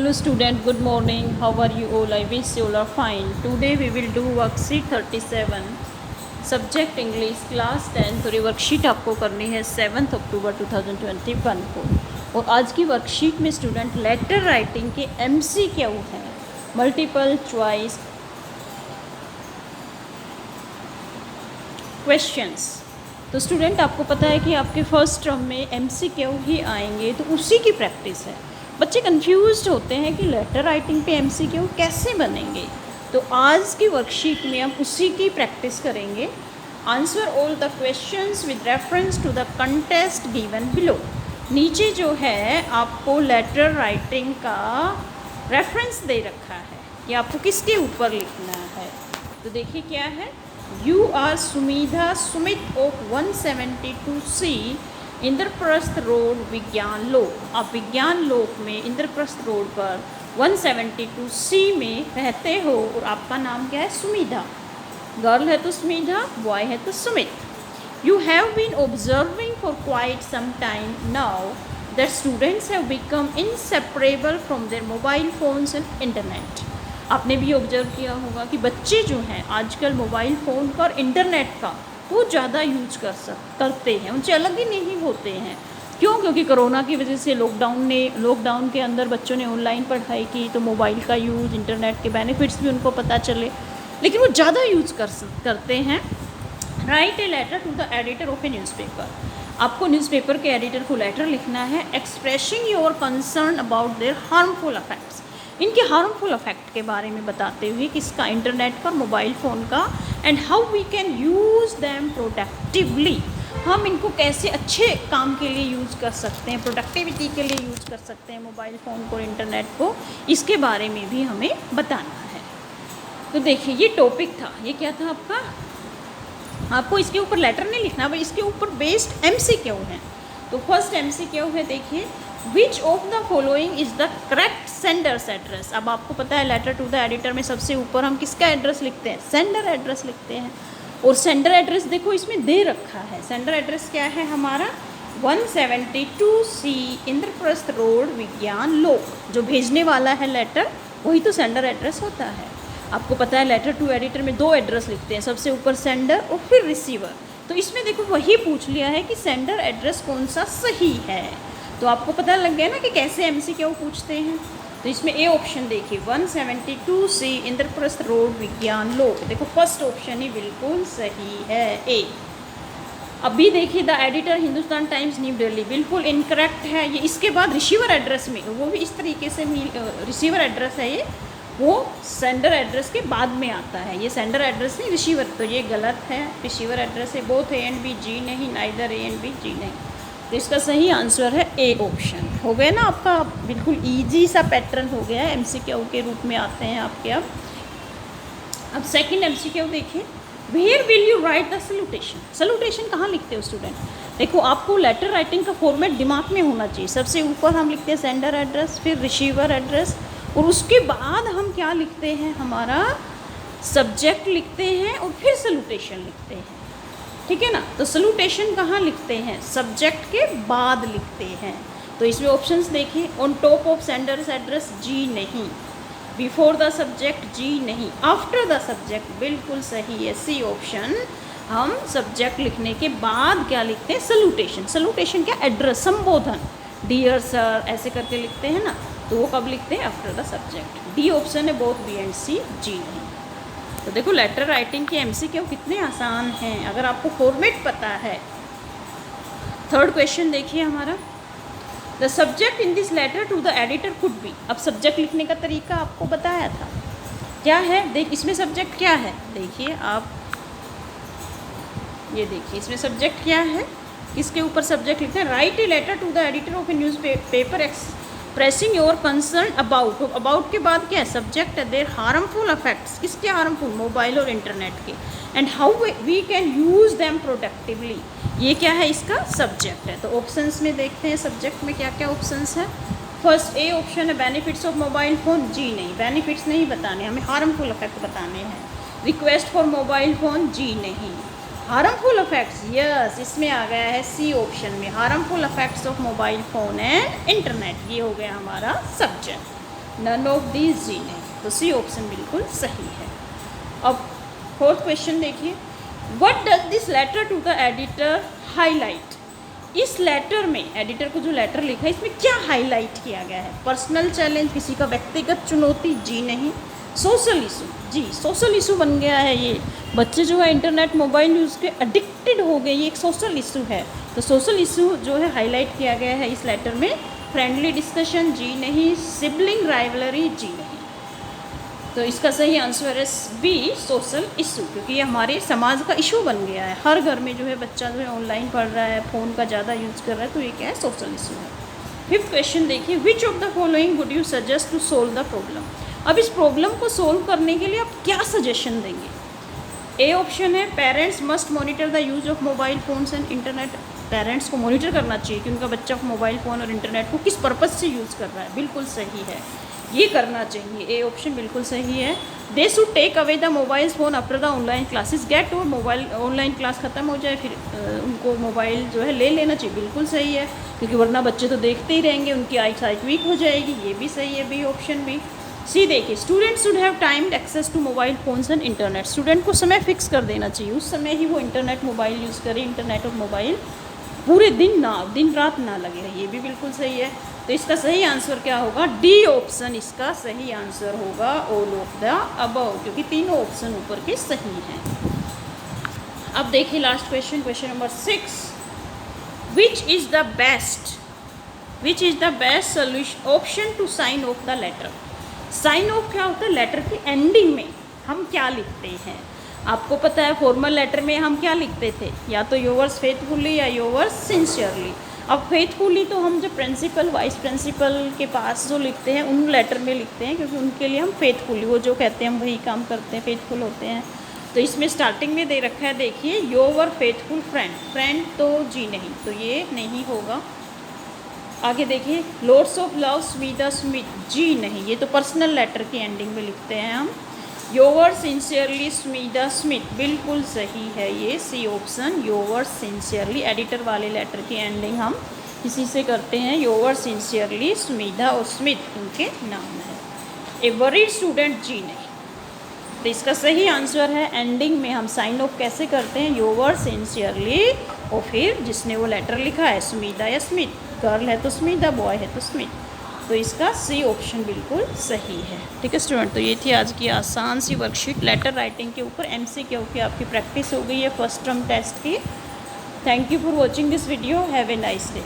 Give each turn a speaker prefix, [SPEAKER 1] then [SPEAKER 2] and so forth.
[SPEAKER 1] Hello student, good morning. How are you all? I wish you all are fine. Today we will do worksheet 37 subject English class 10। तो ये worksheet आपको करनी है 7 अक्टूबर 2021 को। और आज की वर्कशीट में स्टूडेंट लेटर राइटिंग के MCQ हैं, मल्टीपल चॉइस क्वेश्चंस। तो स्टूडेंट आपको पता है कि आपके फर्स्ट टर्म में MCQ ही आएंगे, तो उसी की प्रैक्टिस है। बच्चे कंफ्यूज्ड होते हैं कि लेटर राइटिंग पे MCQ कैसे बनेंगे, तो आज की वर्कशीट में हम उसी की प्रैक्टिस करेंगे। Answer all the questions with reference to the contest given below. नीचे जो है आपको लेटर राइटिंग का रेफरेंस दे रखा है कि आपको किसके ऊपर लिखना है। तो देखिए क्या है, you are Sumidha Sumit of 172C Indraprastha road Vigyan Lok. आप विज्ञान लोक में इंद्रप्रस्थ रोड पर 172C में रहते हो और आपका नाम क्या है, सुमिधा। गर्ल है तो सुमिधा, बॉय है तो Sumit. You have been observing for quite some time now that students have become inseparable from their mobile phones and internet. आपने भी ऑब्जर्व किया होगा कि बच्चे जो हैं आजकल मोबाइल फ़ोन का और इंटरनेट का वो ज़्यादा यूज करते हैं, उनसे अलग ही नहीं होते हैं। क्यों? क्योंकि कोरोना की वजह से लॉकडाउन के अंदर बच्चों ने ऑनलाइन पढ़ाई की, तो मोबाइल का यूज़, इंटरनेट के बेनिफिट्स भी उनको पता चले, लेकिन वो ज़्यादा यूज करते हैं। Write a letter to the editor of a newspaper. आपको न्यूज़पेपर के एडिटर को लेटर लिखना है, expressing your concern about their harmful effects. इनके हार्मफुल इफेक्ट के बारे में बताते हुए किसका, इंटरनेट का, मोबाइल फ़ोन का, and how we can use them productively. हम इनको कैसे अच्छे काम के लिए यूज़ कर सकते हैं, प्रोडक्टिविटी के लिए यूज़ कर सकते हैं मोबाइल फ़ोन को और इंटरनेट को, इसके बारे में भी हमें बताना है। तो देखिए ये टॉपिक था, ये क्या था आपका, आपको इसके ऊपर लेटर नहीं लिखना, बस इसके ऊपर बेस्ड MCQ है। तो फर्स्ट MCQ है, देखिए, which of the following is the correct sender's address. अब आपको पता है लेटर टू द एडिटर में सबसे ऊपर हम किसका एड्रेस लिखते हैं, सेंडर एड्रेस लिखते हैं। और सेंडर एड्रेस देखो इसमें दे रखा है, सेंडर एड्रेस क्या है हमारा, 172C इंद्रप्रस्थ रोड विज्ञान लोक। जो भेजने वाला है लेटर वही तो सेंडर एड्रेस होता है। आपको पता है लेटर टू एडिटर में 2 एड्रेस लिखते हैं, सबसे ऊपर सेंडर और फिर रिसीवर। तो इसमें देखो वही पूछ लिया है कि सेंडर एड्रेस कौन सा सही है। तो आपको पता लग गया ना कि कैसे MCQ पूछते हैं। तो इसमें ए ऑप्शन देखिए, 172C इंद्रप्रस्थ रोड विज्ञान लोक। देखो फर्स्ट ऑप्शन ही बिल्कुल सही है, ए। अभी देखिए the editor Hindustan times new Delhi, बिल्कुल इनकरेक्ट है ये। इसके बाद रिसीवर एड्रेस में, वो भी इस तरीके से रिसीवर एड्रेस है ये, वो सेंडर एड्रेस के बाद में आता है। ये सेंडर एड्रेस नहीं, रिसीवर, तो ये गलत है। रिसीवर एड्रेस है both A and B, G नहीं, neither A and B, G नहीं। तो इसका सही आंसर है ए ऑप्शन। हो गया ना आपका, बिल्कुल ईजी सा पैटर्न हो गया है, MCQ के रूप में आते हैं आपके। अब सेकंड MCQ देखिए, where will you write the salutation. Salutation कहाँ लिखते हो स्टूडेंट? देखो आपको लेटर राइटिंग का फॉर्मेट दिमाग में होना चाहिए। सबसे ऊपर हम लिखते हैं सेंडर एड्रेस, फिर रिसीवर एड्रेस, और उसके बाद हम क्या लिखते हैं, हमारा सब्जेक्ट लिखते हैं और फिर सल्यूटेशन लिखते हैं, ठीक है ना। तो सल्यूटेशन कहाँ लिखते हैं, सब्जेक्ट के बाद लिखते हैं। तो इसमें ऑप्शंस देखिए, on top of sender's address, जी नहीं, बिफोर द सब्जेक्ट, जी नहीं, आफ्टर द सब्जेक्ट, बिल्कुल सही है, सी ऑप्शन। हम सब्जेक्ट लिखने के बाद क्या लिखते हैं, सल्यूटेशन। सल्यूटेशन क्या, एड्रेस, संबोधन, डियर सर ऐसे करके लिखते हैं ना, तो वो कब लिखते हैं, after the subject. D option है बोथ B and C, जी नहीं। तो देखो लेटर राइटिंग के MCQ कितने आसान हैं अगर आपको फॉर्मेट पता है। थर्ड क्वेश्चन देखिए हमारा, the subject in this letter to the editor could be. अब सब्जेक्ट लिखने का तरीका आपको बताया था, क्या है, देख इसमें सब्जेक्ट क्या है, देखिए आप ये देखिए इसमें सब्जेक्ट क्या है, किसके ऊपर सब्जेक्ट लिखते हैं, write a letter to the editor of a news paper expressing your concern about. About के बाद क्या है, सब्जेक्ट है, देयर हार्मफुल इफेक्ट्स, किसके हार्मफुल, मोबाइल और इंटरनेट के, and how we can use them productively. ये क्या है, इसका सब्जेक्ट है। तो ऑप्शंस में देखते हैं सब्जेक्ट में क्या क्या ऑप्शंस है। फर्स्ट ए ऑप्शन है, बेनिफिट्स ऑफ मोबाइल फ़ोन, जी नहीं, बेनिफिट्स नहीं बताने, हमें हार्मफुल इफेक्ट बताने हैं। रिक्वेस्ट फॉर मोबाइल फ़ोन, जी नहीं। हार्मफुल इफेक्ट्स, यस, इसमें आ गया है सी ऑप्शन में, harmful effects of mobile phone and internet, ये हो गया हमारा सब्जेक्ट। नन ऑफ दीज, जी नहीं। तो सी ऑप्शन बिल्कुल सही है। अब फोर्थ क्वेश्चन देखिए, what does this letter to the editor highlight. इस लेटर में एडिटर को जो लेटर लिखा है इसमें क्या हाईलाइट किया गया है? पर्सनल चैलेंज, किसी का व्यक्तिगत चुनौती, जी नहीं। सोशल इशू, जी सोशल इशू बन गया है ये। बच्चे जो है इंटरनेट मोबाइल यूज़ के एडिक्टेड हो गए, ये एक सोशल इशू है। तो सोशल इशू जो है हाईलाइट किया गया है इस लेटर में। फ्रेंडली डिस्कशन, जी नहीं। सिबलिंग राइवलरी, जी नहीं। तो इसका सही आंसर है बी, सोशल इशू, क्योंकि ये हमारे समाज का इशू बन गया है। हर घर में जो है बच्चा जो है ऑनलाइन पढ़ रहा है, फ़ोन का ज़्यादा यूज़ कर रहा है, तो ये क्या है? सोशल इशू है। फिफ्थ क्वेश्चन देखिए, which of the following would you suggest to solve the problem. अब इस प्रॉब्लम को सोल्व करने के लिए आप क्या सजेशन देंगे? ए ऑप्शन है, parents must monitor the use of mobile phones and internet. Parents को मॉनिटर करना चाहिए कि उनका बच्चा मोबाइल फ़ोन और इंटरनेट को किस पर्पज़ से यूज़ कर रहा है। बिल्कुल सही है, ये करना चाहिए। ए ऑप्शन बिल्कुल सही है। They should take away the mobile phone after the online classes get, और मोबाइल ऑनलाइन क्लास ख़त्म हो जाए फिर उनको मोबाइल जो है ले लेना चाहिए। बिल्कुल सही है, क्योंकि वरना बच्चे तो देखते ही रहेंगे, उनकी आई साइट वीक हो जाएगी। ये भी सही है, बी ऑप्शन भी। सी देखिए, student should have timed access to mobile phones and internet. Student को समय फिक्स कर देना चाहिए, उस समय ही वो इंटरनेट मोबाइल यूज़ करे। इंटरनेट और मोबाइल पूरे दिन रात ना लगे रहे, ये भी बिल्कुल सही है। तो इसका सही आंसर क्या होगा? डी ऑप्शन इसका सही आंसर होगा, ऑल ऑफ द अबव, क्योंकि तीनों ऑप्शन ऊपर के सही हैं। अब देखिए last question, question number 6, which is the best solution option to sign off the letter. Sign off क्या होता है? लेटर की एंडिंग में हम क्या लिखते हैं? आपको पता है फॉर्मल लेटर में हम क्या लिखते थे? या तो योवर्स फेथफुली या योवर्स सिंसियरली। अब फेथफुली तो हम जो प्रिंसिपल वाइस प्रिंसिपल के पास जो लिखते हैं उन लेटर में लिखते हैं, क्योंकि उनके लिए हम फेथफुली, वो जो कहते हैं हम वही काम करते हैं, फेथफुल होते हैं। तो इसमें स्टार्टिंग में दे रखा है, देखिए, योवर फेथफुल फ्रेंड। फ्रेंड तो जी नहीं, तो ये नहीं होगा। आगे देखिए, lots of love Smita Smith, जी नहीं, ये तो पर्सनल लेटर की एंडिंग में लिखते हैं हम। योवर सिंसियरली स्मिता स्मिथ, बिल्कुल सही है ये, C option, yours sincerely. Editor वाले लेटर की एंडिंग हम इसी से करते हैं, योवर सिंसियरली स्मिता और स्मिथ उनके नाम है। ए वरीड स्टूडेंट, जी नहीं। तो इसका सही आंसर है, एंडिंग में हम साइन ऑफ कैसे करते हैं? योवर सिंसियरली, और फिर जिसने वो लेटर लिखा है स्मिता या स्मिथ, गर्ल है तो स्मिता, बॉय है तो स्मिथ। तो इसका सी ऑप्शन बिल्कुल सही है। ठीक है स्टूडेंट, तो ये थी आज की आसान सी वर्कशीट लेटर राइटिंग के ऊपर। MCQ की आपकी प्रैक्टिस हो गई है फर्स्ट टर्म टेस्ट की। Thank you for watching this video, have a nice day.